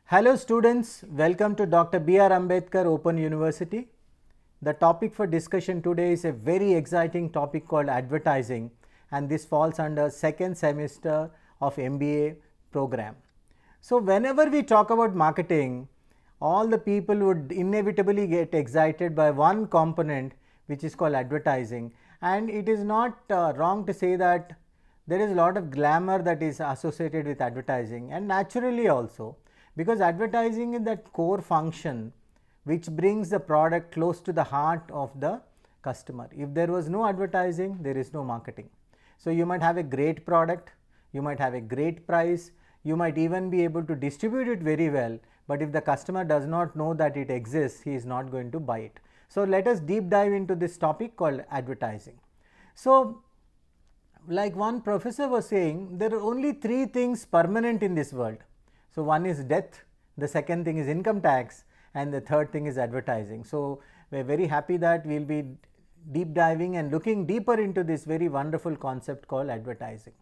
Hello students, welcome to Dr. B.R. Ambedkar Open University. The topic for discussion today is a very exciting topic called advertising, and this falls under second semester of MBA program. So whenever we talk about marketing, all the people would inevitably get excited by one component which is called advertising, and it is not wrong to say that there is a lot of glamour that is associated with advertising, and naturally also, because advertising is that core function which brings the product close to the heart of the customer. If there was no advertising, there is no marketing. So you might have a great product, you might have a great price, you might even be able to distribute it very well, but if the customer does not know that it exists, he is not going to buy it. So let us deep dive into this topic called advertising. So like one professor was saying, there are only three things permanent in this world. So one is death, the second thing is income tax, and the third thing is advertising. So we are very happy that we will be deep diving and looking deeper into this very wonderful concept called advertising.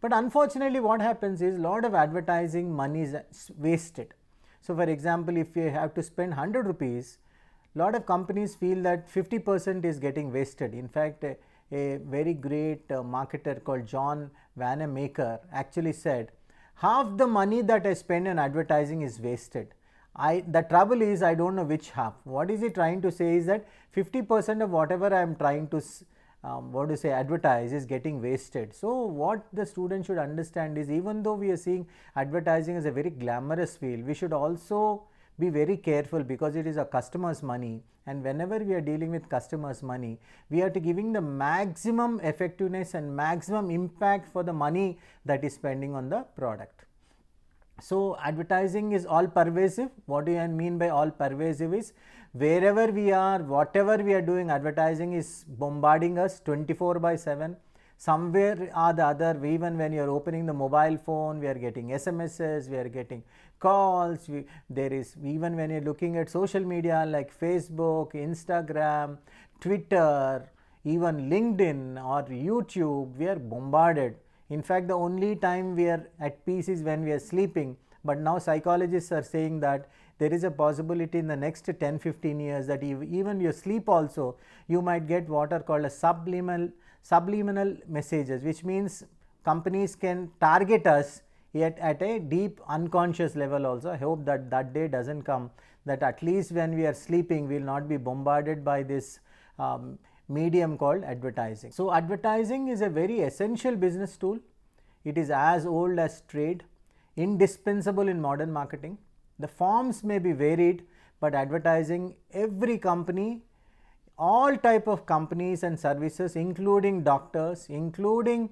But unfortunately what happens is a lot of advertising money is wasted. So for example, if you have to spend 100 rupees, lot of companies feel that 50% is getting wasted. In fact, a very great marketer called John Wanamaker actually said, half the money that I spend on advertising is wasted. The trouble is I don't know which half. What is he trying to say is that 50% of whatever I am trying to advertise is getting wasted. So what the student should understand is, even though we are seeing advertising as a very glamorous field, we should also be very careful because it is a customer's money, and whenever we are dealing with customers' money, we are to giving the maximum effectiveness and maximum impact for the money that is spending on the product. So advertising is all pervasive. What do I mean by all pervasive is, wherever we are, whatever we are doing, advertising is bombarding us 24/7. Somewhere or the other, even when you are opening the mobile phone, we are getting SMSs, we are getting calls, there is, even when you are looking at social media like Facebook, Instagram, Twitter, even LinkedIn or YouTube, we are bombarded. In fact, the only time we are at peace is when we are sleeping, but now psychologists are saying that there is a possibility in the next 10-15 years that even your sleep also, you might get what are called as subliminal messages, which means companies can target us yet at a deep unconscious level also. I hope that that day doesn't come, that at least when we are sleeping we will not be bombarded by this medium called advertising. So advertising is a very essential business tool. It is as old as trade, indispensable in modern marketing. The forms may be varied, but advertising, every company, all type of companies and services, including doctors, including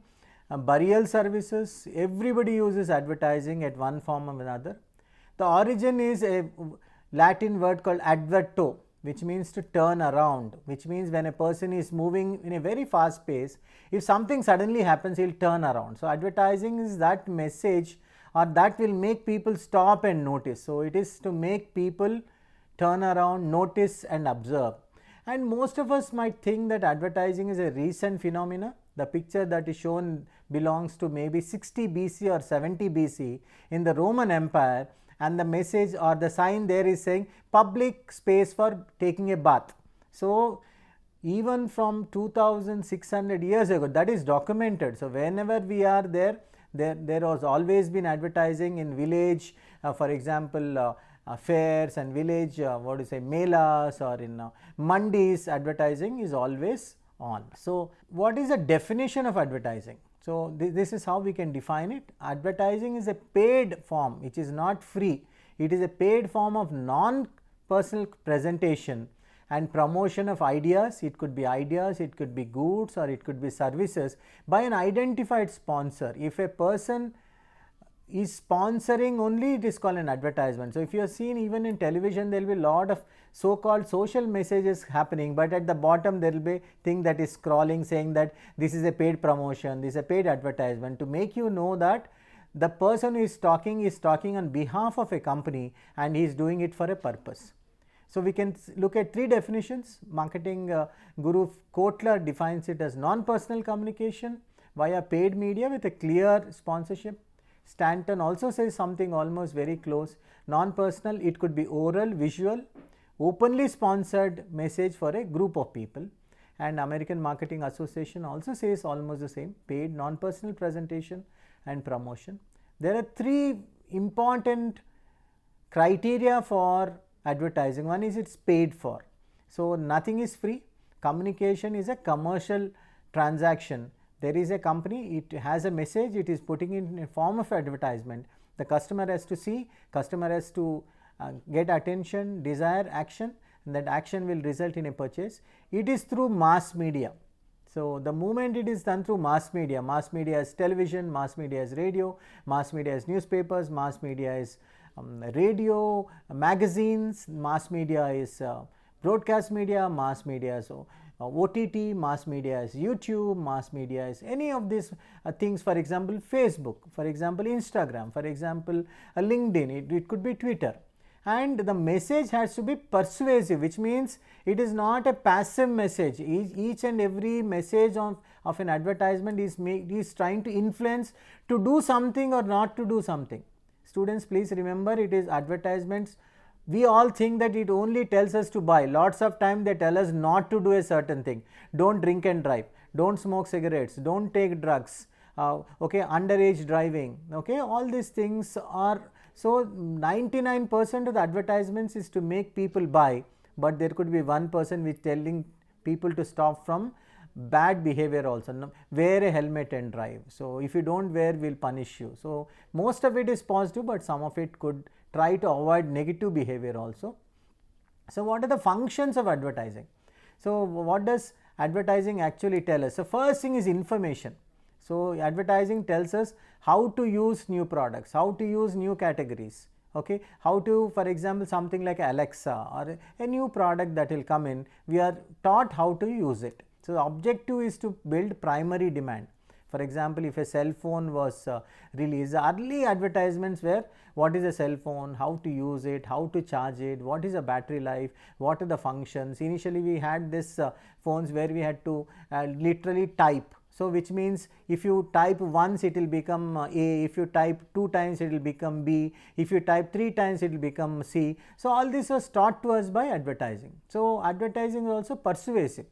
burial services, everybody uses advertising at one form or another. The origin is a Latin word called adverto, which means to turn around, which means when a person is moving in a very fast pace, if something suddenly happens, he will turn around. So advertising is that message, or that will make people stop and notice. So it is to make people turn around, notice and observe. And most of us might think that advertising is a recent phenomena. The picture that is shown belongs to maybe 60 BC or 70 BC in the Roman Empire, and the message or the sign there is saying public space for taking a bath. So even from 2600 years ago, that is documented. So whenever we are there has always been advertising in village, for example fairs and village melas, or in mandis, advertising is always on. So what is the definition of advertising? So this is how we can define it. Advertising is a paid form, which is not free. It is a paid form of non-personal presentation and promotion of ideas. It could be ideas, it could be goods, or it could be services by an identified sponsor. If a person is sponsoring only, it is called an advertisement. So if you have seen, even in television, there will be a lot of so-called social messages happening, but at the bottom there will be a thing that is scrolling saying that this is a paid promotion, this is a paid advertisement, to make you know that the person who is talking on behalf of a company, and he is doing it for a purpose. So we can look at three definitions. Marketing guru Kotler defines it as non-personal communication via paid media with a clear sponsorship. Stanton also says something almost very close. Non-personal, it could be oral, visual, openly sponsored message for a group of people. And American Marketing Association also says almost the same: paid, non-personal presentation and promotion. There are three important criteria for advertising. One is it's paid for. So nothing is free. Communication is a commercial transaction. There is a company, it has a message, it is putting it in a form of advertisement. The customer has to see, customer has to get attention, desire, action, and that action will result in a purchase. It is through mass media. So the moment it is done through mass media is television, mass media is radio, mass media is newspapers, mass media is radio, magazines, mass media is broadcast media, mass media, so OTT, mass media is YouTube, mass media is any of these things, for example Facebook, for example Instagram, for example LinkedIn, it could be Twitter. And the message has to be persuasive, which means it is not a passive message. Each and every message of an advertisement is trying to influence to do something or not to do something. Students, please remember, it is advertisements. We all think that it only tells us to buy. Lots of time they tell us not to do a certain thing. Don't drink and drive, don't smoke cigarettes, don't take drugs, okay, underage driving, okay, all these things are. So 99% of the advertisements is to make people buy, but there could be 1% which telling people to stop from bad behavior also. No, wear a helmet and drive. So if you don't wear, we'll punish you. So most of it is positive, but some of it could try to avoid negative behavior also. So what are the functions of advertising? So what does advertising actually tell us? So first thing is information. So advertising tells us how to use new products, how to use new categories, okay, how to, for example, something like Alexa or a new product that will come in, we are taught how to use it. So the objective is to build primary demand. For example, if a cell phone was released, early advertisements were what is a cell phone, how to use it, how to charge it, what is a battery life, what are the functions. Initially we had this phones where we had to literally type. So which means if you type once it will become A, if you type 2 times it will become B, if you type 3 times it will become C. So all this was taught to us by advertising. So advertising is also persuasive.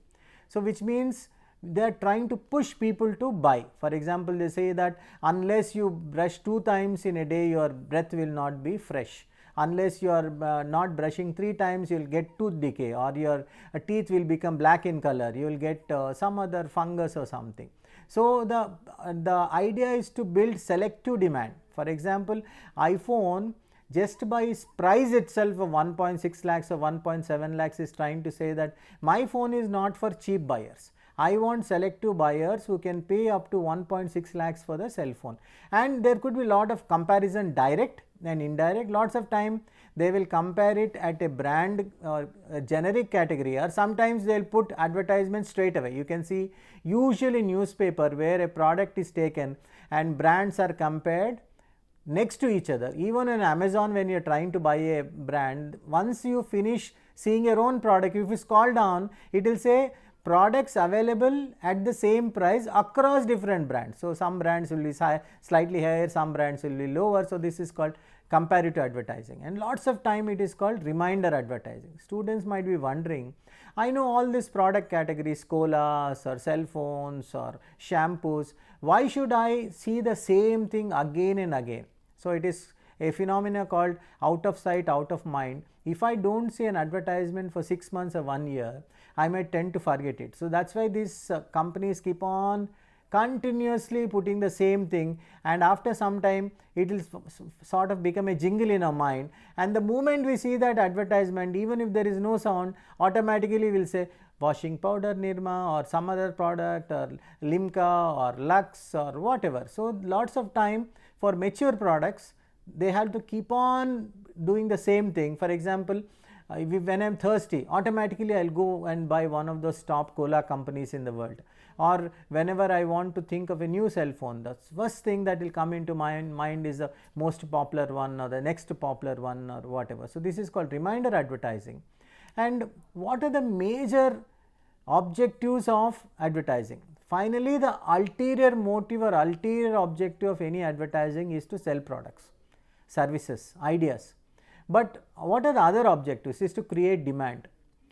So which means they are trying to push people to buy. For example, they say that unless you brush 2 times in a day, your breath will not be fresh. Unless you are not brushing 3 times, you will get tooth decay, or your teeth will become black in color, you will get some other fungus or something. So the idea is to build selective demand. For example, iPhone, just by its price itself of 1.6 lakhs or 1.7 lakhs is trying to say that my phone is not for cheap buyers. I want selective buyers who can pay up to 1.6 lakhs for the cell phone. And there could be a lot of comparison, direct and indirect. Lots of time they will compare it at a brand or a generic category, or sometimes they will put advertisements straight away. You can see usually newspaper where a product is taken and brands are compared next to each other. Even in Amazon, when you are trying to buy a brand, once you finish seeing your own product, if you scroll down, it will say products available at the same price across different brands. So some brands will be slightly higher, some brands will be lower. So this is called comparative advertising, and lots of time it is called reminder advertising. Students might be wondering, I know all these product categories, colas or cell phones or shampoos, why should I see the same thing again and again? So it is a phenomena called out of sight, out of mind. If I don't see an advertisement for 6 months or 1 year, I might tend to forget it. So that's why these companies keep on continuously putting the same thing, and after some time it will sort of become a jingle in our mind, and the moment we see that advertisement, even if there is no sound, automatically we will say washing powder Nirma or some other product or Limca or Lux or whatever. So lots of time for mature products they have to keep on doing the same thing. For example, when I am thirsty, automatically I will go and buy one of those top cola companies in the world. Or whenever I want to think of a new cell phone, the first thing that will come into my mind is the most popular one or the next popular one or whatever. So this is called reminder advertising. And what are the major objectives of advertising? Finally, the ulterior motive or ulterior objective of any advertising is to sell products, services, ideas. But what are the other objectives? Is to create demand.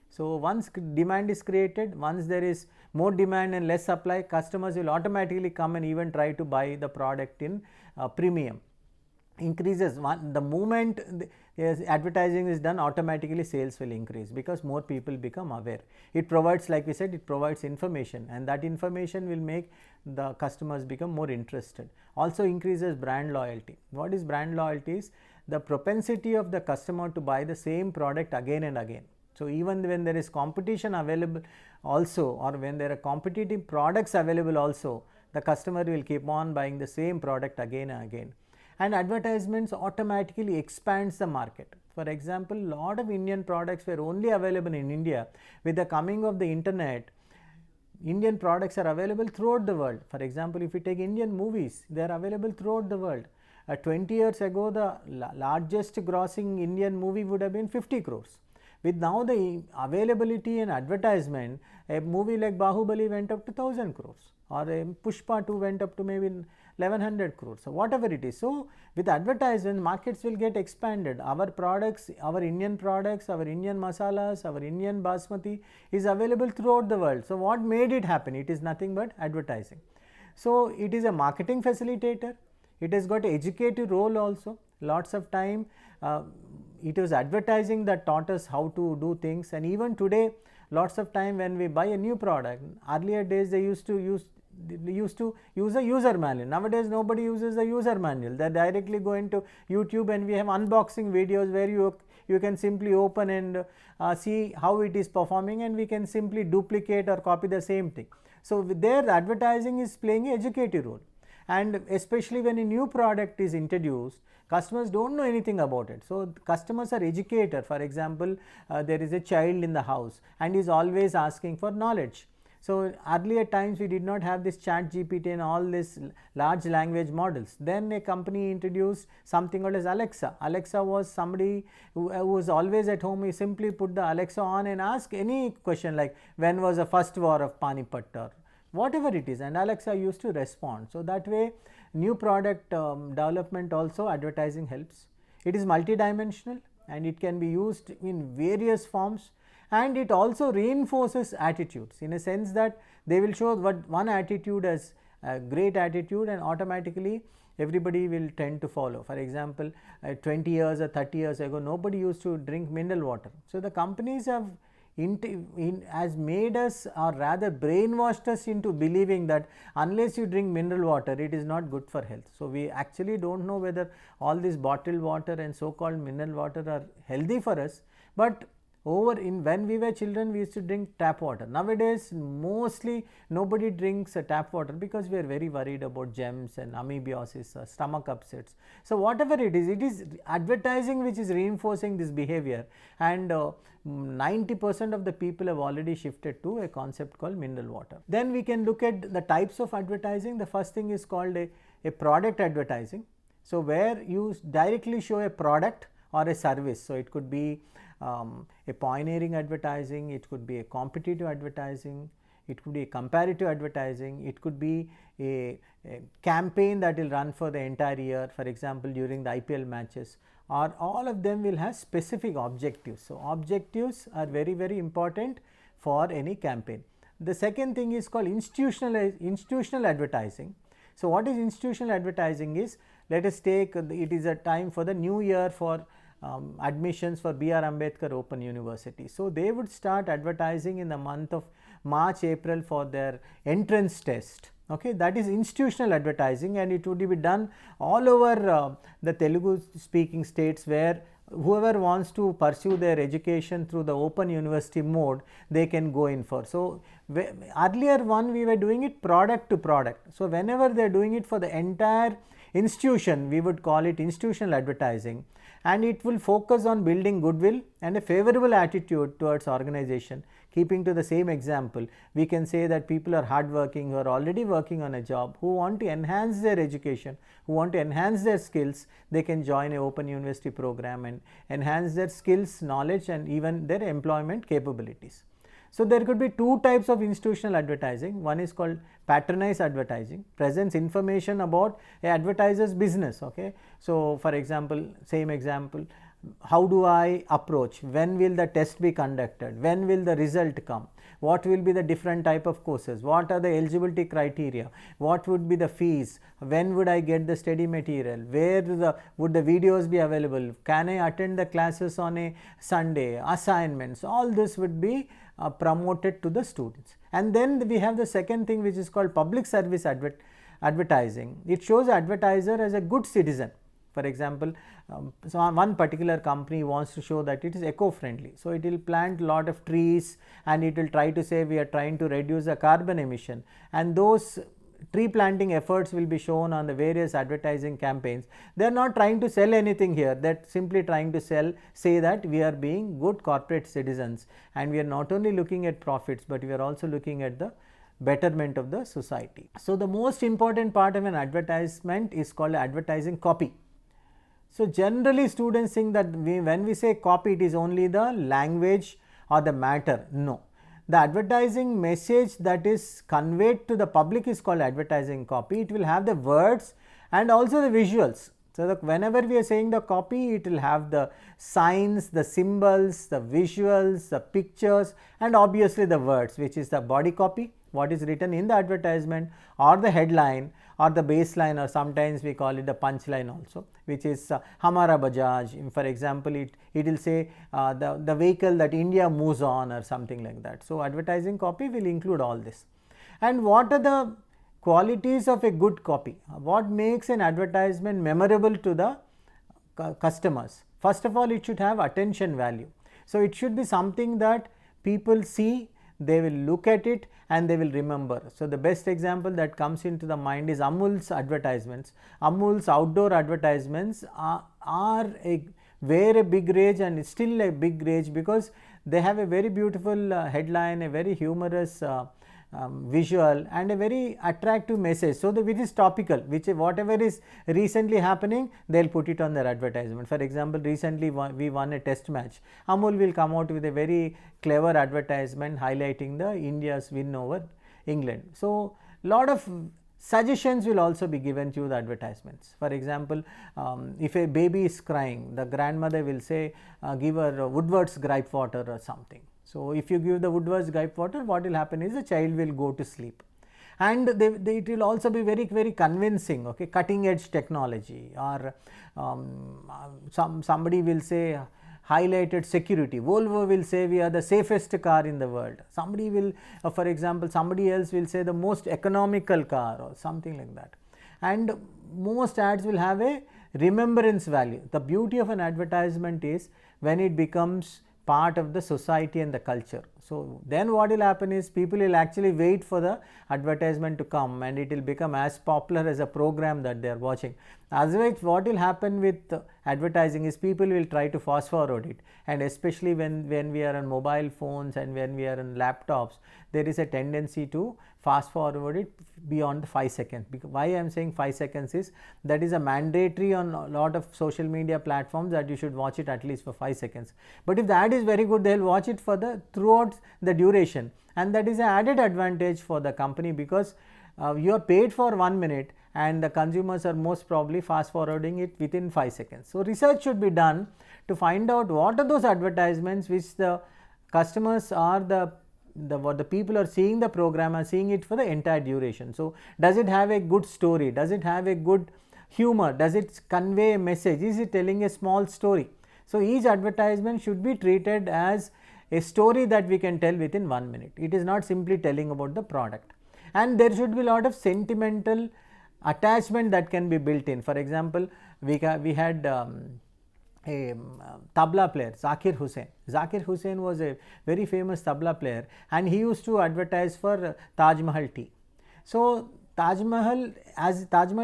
So, once demand is created, once there is more demand and less supply, customers will automatically come and even try to buy the product in premium. Increases the moment advertising is done, automatically sales will increase because more people become aware. It provides, like we said, it provides information, and that information will make the customers become more interested. Also increases brand loyalty. What is brand loyalty? Is the propensity of the customer to buy the same product again and again. So, even when there is competition available also, or when there are competitive products available also, the customer will keep on buying the same product again and again. And advertisements automatically expands the market. For example, lot of Indian products were only available in India. With the coming of the internet, Indian products are available throughout the world. For example, if you take Indian movies, they are available throughout the world. 20 years ago, the largest grossing Indian movie would have been 50 crores. With now the availability and advertisement, a movie like Bahubali went up to 1000 crores, or a Pushpa 2 went up to maybe 1100 crores, so whatever it is. So, with advertisement, markets will get expanded. Our products, our Indian masalas, our Indian basmati is available throughout the world. So, what made it happen? It is nothing but advertising. So, it is a marketing facilitator. It has got an educative role also. Lots of time it was advertising that taught us how to do things, and even today lots of time when we buy a new product, earlier days they used to use a user manual. Nowadays nobody uses a user manual. They directly go into YouTube, and we have unboxing videos where you can simply open and see how it is performing, and we can simply duplicate or copy the same thing. So, their advertising is playing an educative role, and especially when a new product is introduced, customers do not know anything about it. So, customers are educated. For example, there is a child in the house and is always asking for knowledge. So, earlier times we did not have this ChatGPT and all this large language models. Then a company introduced something called as Alexa. Alexa was somebody who was always at home. You simply put the Alexa on and ask any question like when was the first war of Panipat or whatever it is, and Alexa used to respond. So, that way new product development also advertising helps. It is multidimensional and it can be used in various forms, and it also reinforces attitudes in a sense that they will show what one attitude as a great attitude, and automatically everybody will tend to follow. For example, 20 years or 30 years ago nobody used to drink mineral water. So, the companies have has made us, or rather brainwashed us into believing that unless you drink mineral water it is not good for health. So, we actually do not know whether all this bottled water and so called mineral water are healthy for us, but when we were children we used to drink tap water. Nowadays mostly nobody drinks tap water because we are very worried about germs and amoebiosis, stomach upsets. So, whatever it is advertising which is reinforcing this behavior, and 90% of the people have already shifted to a concept called mineral water. Then we can look at the types of advertising. The first thing is called a product advertising. So, where you directly show a product or a service. So, it could be a pioneering advertising, it could be a competitive advertising, it could be a comparative advertising, it could be a campaign that will run for the entire year, for example during the IPL matches, or all of them will have specific objectives. So, objectives are very, very important for any campaign. The second thing is called institutional advertising. So, what is institutional advertising is, let us take it is a time for the new year for admissions for B.R. Ambedkar Open University. So, they would start advertising in the month of March, April for their entrance test. Okay, that is institutional advertising, and it would be done all over the Telugu speaking states, where whoever wants to pursue their education through the open university mode, they can go in for. So, earlier one we were doing it product to product. So, whenever they are doing it for the entire institution, we would call it institutional advertising, and it will focus on building goodwill and a favorable attitude towards organization. Keeping to the same example, we can say that people are hardworking, who are already working on a job, who want to enhance their education, who want to enhance their skills, they can join a open university program and enhance their skills, knowledge, and even their employment capabilities. So there could be two types of institutional advertising. One is called patronized advertising, presents information about a advertiser's business. Okay, so for example, same example, how do I approach, when will the test be conducted, when will the result come, what will be the different type of courses, what are the eligibility criteria, what would be the fees, when would I get the study material, where would the videos be available, can I attend the classes on a Sunday, assignments, all this would be promoted to the students. And then we have the second thing, which is called public service advertising. It shows advertiser as a good citizen. For example, so one particular company wants to show that it is eco-friendly. So it will plant a lot of trees and it will try to say we are trying to reduce the carbon emission, and those tree planting efforts will be shown on the various advertising campaigns. They are not trying to sell anything here, they are simply trying to say that we are being good corporate citizens and we are not only looking at profits, but we are also looking at the betterment of the society. So the most important part of an advertisement is called advertising copy. So generally students think that when we say copy, it is only the language or the matter. No. The advertising message that is conveyed to the public is called advertising copy. It will have the words and also the visuals. So that whenever we are saying the copy, it will have the signs, the symbols, the visuals, the pictures, and obviously the words, which is the body copy, what is written in the advertisement, or the headline, or the baseline, or sometimes we call it the punchline also, which is Hamara Bajaj. For example, it will say the vehicle that India moves on, or something like that. So advertising copy will include all this. And what are the qualities of a good copy? What makes an advertisement memorable to the customers? First of all, it should have attention value. So it should be something that people see, they will look at it and they will remember. So the best example that comes into the mind is Amul's advertisements. Amul's outdoor advertisements were a big rage and still a big rage, because they have a very beautiful headline, a very humorous visual, and a very attractive message. So which is topical, which whatever is recently happening, they will put it on their advertisement. For example, recently we won a test match. Amul will come out with a very clever advertisement highlighting the India's win over England. So lot of suggestions will also be given to the advertisements. For example, if a baby is crying, the grandmother will say give her Woodward's gripe water or something. So if you give the Woodward's gripe water, what will happen is the child will go to sleep, and it will also be very, very convincing. Okay, cutting edge technology, or somebody will say highlighted security. Volvo will say we are the safest car in the world. Somebody will, for example, somebody else will say the most economical car, or something like that. And most ads will have a remembrance value. The beauty of an advertisement is when it becomes part of the society and the culture. So then what will happen is people will actually wait for the advertisement to come, and it will become as popular as a program that they are watching. Otherwise, what will happen with advertising is people will try to fast forward it, and especially when we are on mobile phones and when we are on laptops, there is a tendency to fast forward it beyond 5 seconds. Because why I am saying 5 seconds is that is a mandatory on a lot of social media platforms, that you should watch it at least for 5 seconds. But if the ad is very good, they will watch it for throughout the duration, and that is an added advantage for the company, because you are paid for 1 minute and the consumers are most probably fast forwarding it within 5 seconds. So research should be done to find out what are those advertisements which the customers or the people are seeing the program are seeing it for the entire duration. So does it have a good story? Does it have a good humor? Does it convey a message? Is it telling a small story? So each advertisement should be treated as a story that we can tell within 1 minute. It is not simply telling about the product. And there should be a lot of sentimental attachment that can be built in. For example, we had a tabla player, Zakir Hussain. Zakir Hussain was a very famous tabla player, and he used to advertise for Taj Mahal tea. So Taj Mahal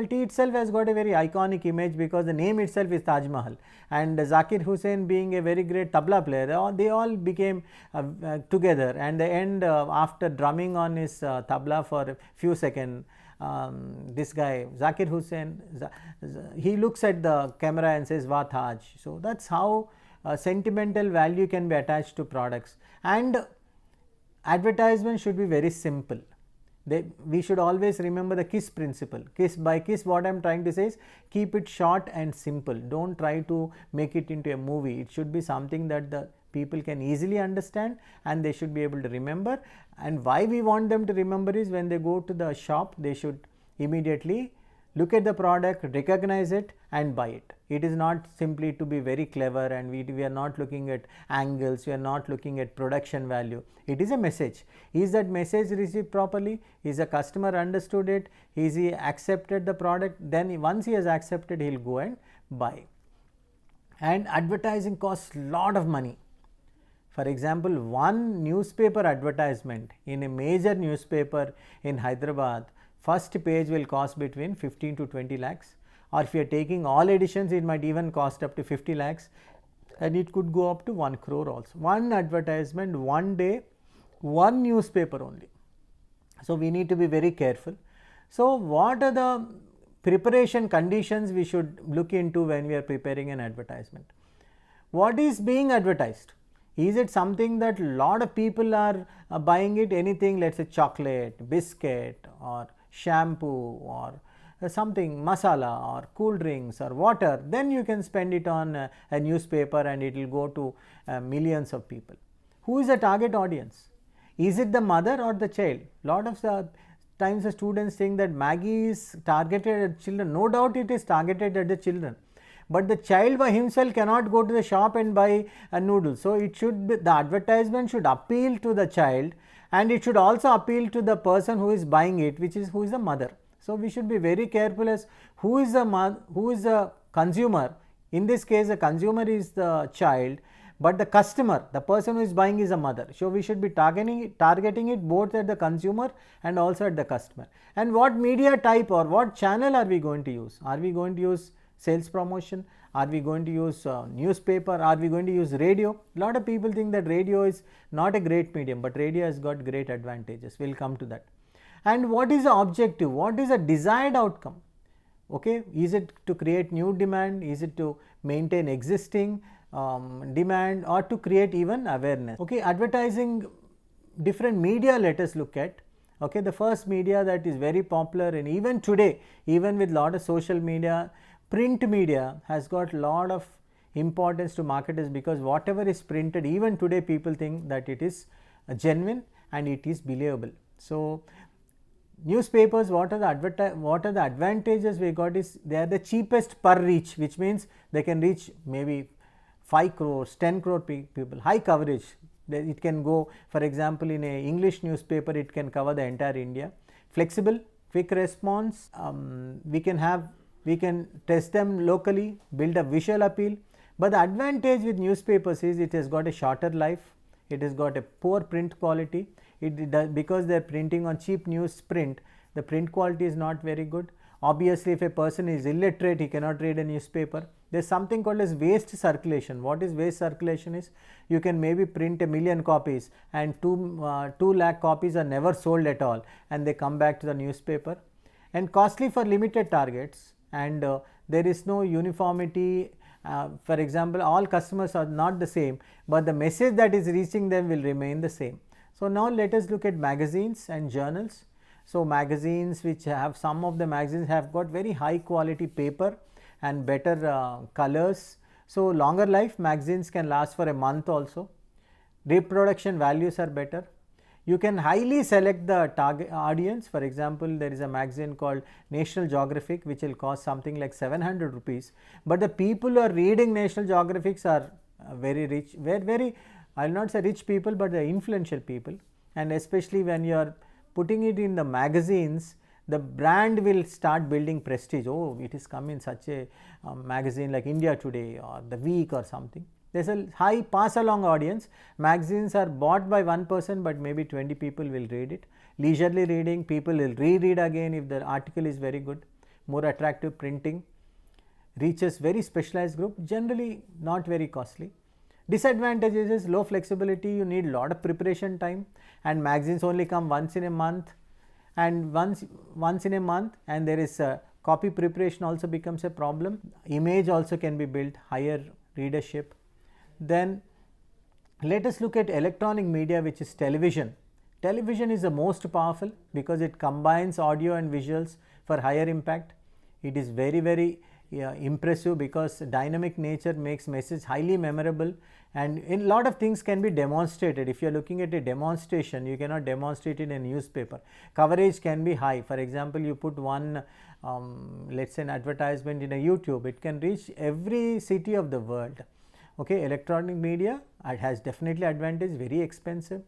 tea itself has got a very iconic image, because the name itself is Taj Mahal, and Zakir Hussain being a very great tabla player, they all became together, and the end after drumming on his tabla for a few seconds, this guy Zakir Hussain, he looks at the camera and says "Wah Taj." So that's how sentimental value can be attached to products. And advertisement should be very simple. We should always remember the KISS principle. By KISS, what I am trying to say is keep it short and simple. Don't try to make it into a movie. It should be something that the people can easily understand and they should be able to remember. And why we want them to remember is when they go to the shop, they should immediately look at the product, recognize it and buy it. It is not simply to be very clever, and we are not looking at angles, we are not looking at production value. It is a message. Is that message received properly? Is the customer understood it? Is he accepted the product? Then once he has accepted, he will go and buy. And advertising costs a lot of money. For example, one newspaper advertisement in a major newspaper in Hyderabad, first page will cost between 15 to 20 lakhs, or if you are taking all editions, it might even cost up to 50 lakhs, and it could go up to 1 crore also. One advertisement, one day, one newspaper only. So we need to be very careful. So what are the preparation conditions we should look into when we are preparing an advertisement? What is being advertised? Is it something that a lot of people are buying it? Anything, let's say chocolate, biscuit or shampoo or something, masala or cool drinks or water, then you can spend it on a newspaper and it will go to millions of people. Who is the target audience? Is it the mother or the child? Lot of the times the students think that Maggie is targeted at children. No doubt it is targeted at the children, but the child by himself cannot go to the shop and buy a noodle. So it should be, the advertisement should appeal to the child, and it should also appeal to the person who is buying it, who is the mother. So we should be very careful as who is the consumer. In this case, the consumer is the child, but the customer, the person who is buying, is a mother. So we should be targeting it both at the consumer and also at the customer. And what media type or what channel are we going to use? Are we going to use sales promotion? Are we going to use newspaper? Are we going to use radio? A lot of people think that radio is not a great medium, but radio has got great advantages. We will come to that. And what is the objective? What is the desired outcome? Okay, is it to create new demand? Is it to maintain existing demand, or to create even awareness? Okay, advertising, different media let us look at. Okay, the first media that is very popular, and even today, even with lot of social media, print media has got lot of importance to marketers, because whatever is printed, even today people think that it is genuine and it is believable. So newspapers, what are the advantages we got is they are the cheapest per reach, which means they can reach maybe 5 crores, 10 crore people, high coverage. It can go, for example, in a English newspaper, it can cover the entire India. Flexible, quick response, we can test them locally, build a visual appeal. But the advantage with newspapers is it has got a shorter life, it has got a poor print quality. Because they are printing on cheap newsprint, the print quality is not very good. Obviously, if a person is illiterate, he cannot read a newspaper. There is something called as waste circulation. What is waste circulation is, you can maybe print 1 million copies and 2 lakh copies are never sold at all, and they come back to the newspaper. And costly for limited targets, and there is no uniformity. For example, all customers are not the same, but the message that is reaching them will remain the same. So now let us look at magazines and journals. So magazines, which have, some of the magazines have got very high quality paper and better colors. So longer life, magazines can last for a month also. Reproduction values are better. You can highly select the target audience. For example, there is a magazine called National Geographic, which will cost something like 700 rupees. But the people who are reading National Geographics are very rich, very, I will not say rich people, but the influential people. And especially when you are putting it in the magazines, the brand will start building prestige. Oh, it is come in such a magazine like India Today or The Week or something. There is a high pass along audience. Magazines are bought by one person, but maybe 20 people will read it. Leisurely reading, people will reread again if the article is very good. More attractive printing, reaches very specialized group, generally not very costly. Disadvantages is low flexibility, you need lot of preparation time, and magazines only come once in a month, and once in a month, and there is copy preparation also becomes a problem. Image also can be built, higher readership. Then let us look at electronic media, which is television. Television is the most powerful because it combines audio and visuals for higher impact. It is very impressive because dynamic nature makes message highly memorable, and in lot of things can be demonstrated. If you are looking at a demonstration, you cannot demonstrate it in a newspaper. Coverage can be high. For example, you put one let's say an advertisement in a YouTube, it can reach every city of the world. Okay, electronic media, it has definitely advantage, very expensive,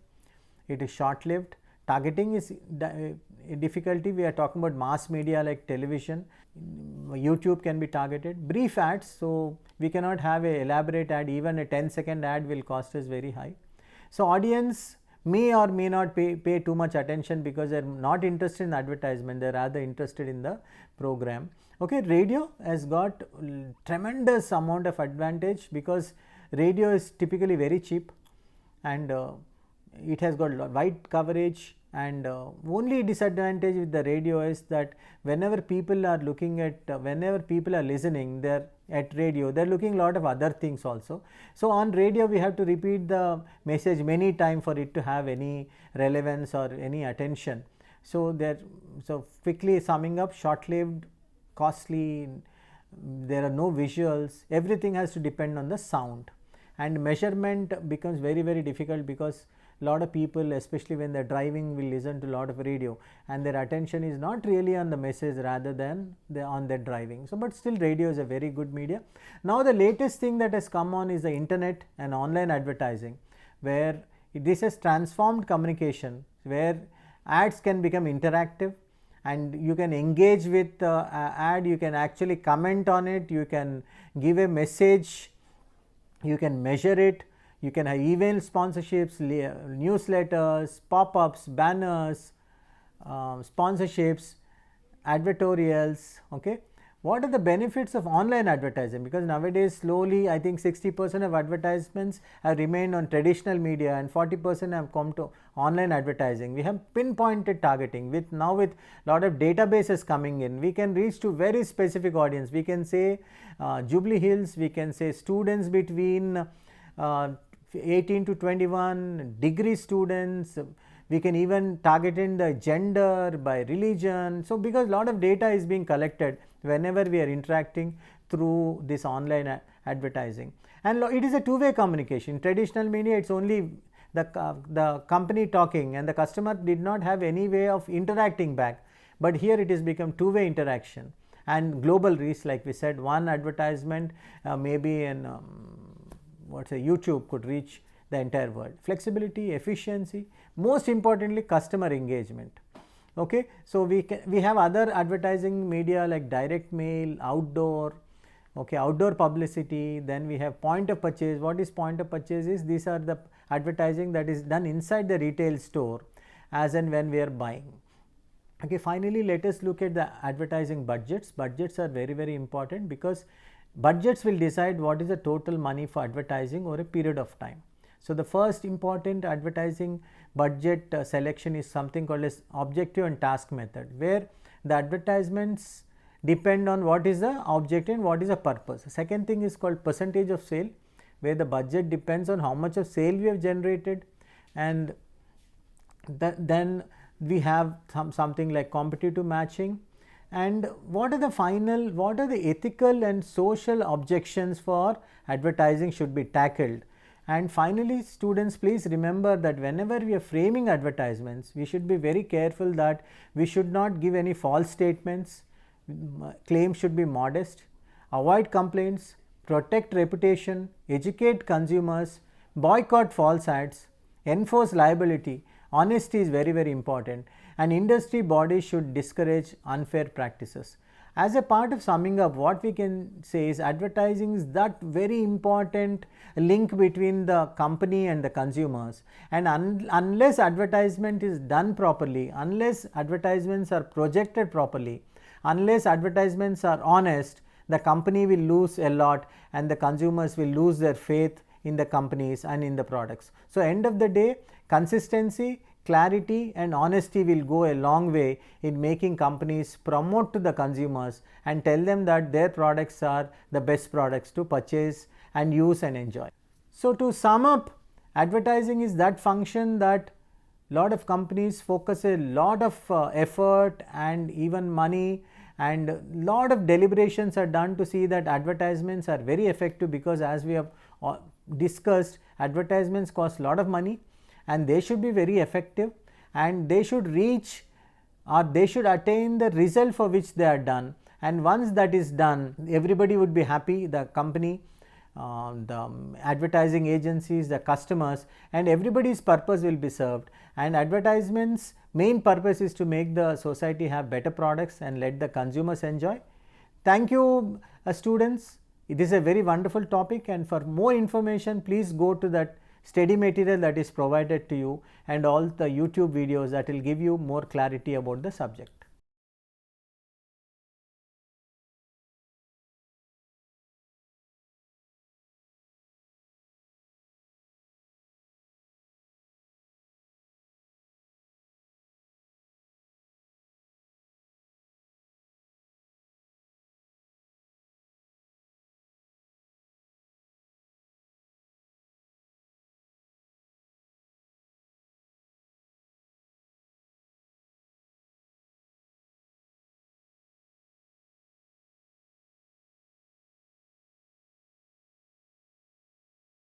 it is short lived. Targeting is difficulty. We are talking about mass media like television. YouTube can be targeted. Brief ads, so we cannot have a elaborate ad. Even a 10-second ad will cost us very high. So audience may or may not pay too much attention because they are not interested in advertisement, they are rather interested in the program. Okay, radio has got tremendous amount of advantage because radio is typically very cheap, and it has got wide coverage, and only disadvantage with the radio is that whenever people are looking at whenever people are listening, they are at radio, they are looking a lot of other things also. So on radio we have to repeat the message many times for it to have any relevance or any attention. So quickly summing up, short lived, costly, there are no visuals, everything has to depend on the sound, and measurement becomes very difficult because lot of people, especially when they are driving, will listen to lot of radio and their attention is not really on the message rather than on their driving. So but still radio is a very good media. Now the latest thing that has come on is the internet and online advertising, where this has transformed communication, where ads can become interactive and you can engage with the ad, you can actually comment on it, you can give a message, you can measure it. You can have email sponsorships, newsletters, pop-ups, banners, sponsorships, advertorials. Okay. What are the benefits of online advertising? Because nowadays slowly I think 60% of advertisements have remained on traditional media and 40% have come to online advertising. We have pinpointed targeting with lot of databases coming in. We can reach to very specific audience. We can say Jubilee Hills, we can say students between 18 to 21, degree students, we can even target in the gender, by religion. So because lot of data is being collected whenever we are interacting through this online advertising, and it is a two-way communication. Traditional media, it's only the company talking and the customer did not have any way of interacting back, but here it has become two-way interaction and global reach. Like we said, one advertisement maybe in YouTube could reach the entire world. Flexibility, efficiency, most importantly customer engagement. Okay, so we have other advertising media like direct mail, outdoor, okay, outdoor publicity. Then we have point of purchase. What is point of purchase is, these are the advertising that is done inside the retail store as and when we are buying. Okay, finally let us look at the advertising budgets. Budgets are very important because budgets will decide what is the total money for advertising over a period of time. So the first important advertising budget selection is something called as objective and task method, where the advertisements depend on what is the objective and what is the purpose. The second thing is called percentage of sale, where the budget depends on how much of sale we have generated, and then we have something like competitive matching. And what are the ethical and social objections for advertising should be tackled. And finally, students, please remember that whenever we are framing advertisements, we should be very careful that we should not give any false statements. Claims should be modest, avoid complaints, protect reputation, educate consumers, boycott false ads, enforce liability. Honesty is very important, and industry bodies should discourage unfair practices. As a part of summing up, what we can say is advertising is that very important link between the company and the consumers, and unless advertisement is done properly, unless advertisements are projected properly, unless advertisements are honest, the company will lose a lot and the consumers will lose their faith in the companies and in the products. So end of the day, consistency, clarity and honesty will go a long way in making companies promote to the consumers and tell them that their products are the best products to purchase and use and enjoy. So to sum up, advertising is that function that lot of companies focus a lot of effort and even money, and lot of deliberations are done to see that advertisements are very effective, because as we have discussed, advertisements cost a lot of money and they should be very effective, and they should reach or they should attain the result for which they are done. And once that is done, everybody would be happy, the company, the advertising agencies, the customers, and everybody's purpose will be served. And advertisements main purpose is to make the society have better products and let the consumers enjoy. Thank you, students. It is a very wonderful topic, and for more information please go to that study material that is provided to you and all the YouTube videos that will give you more clarity about the subject.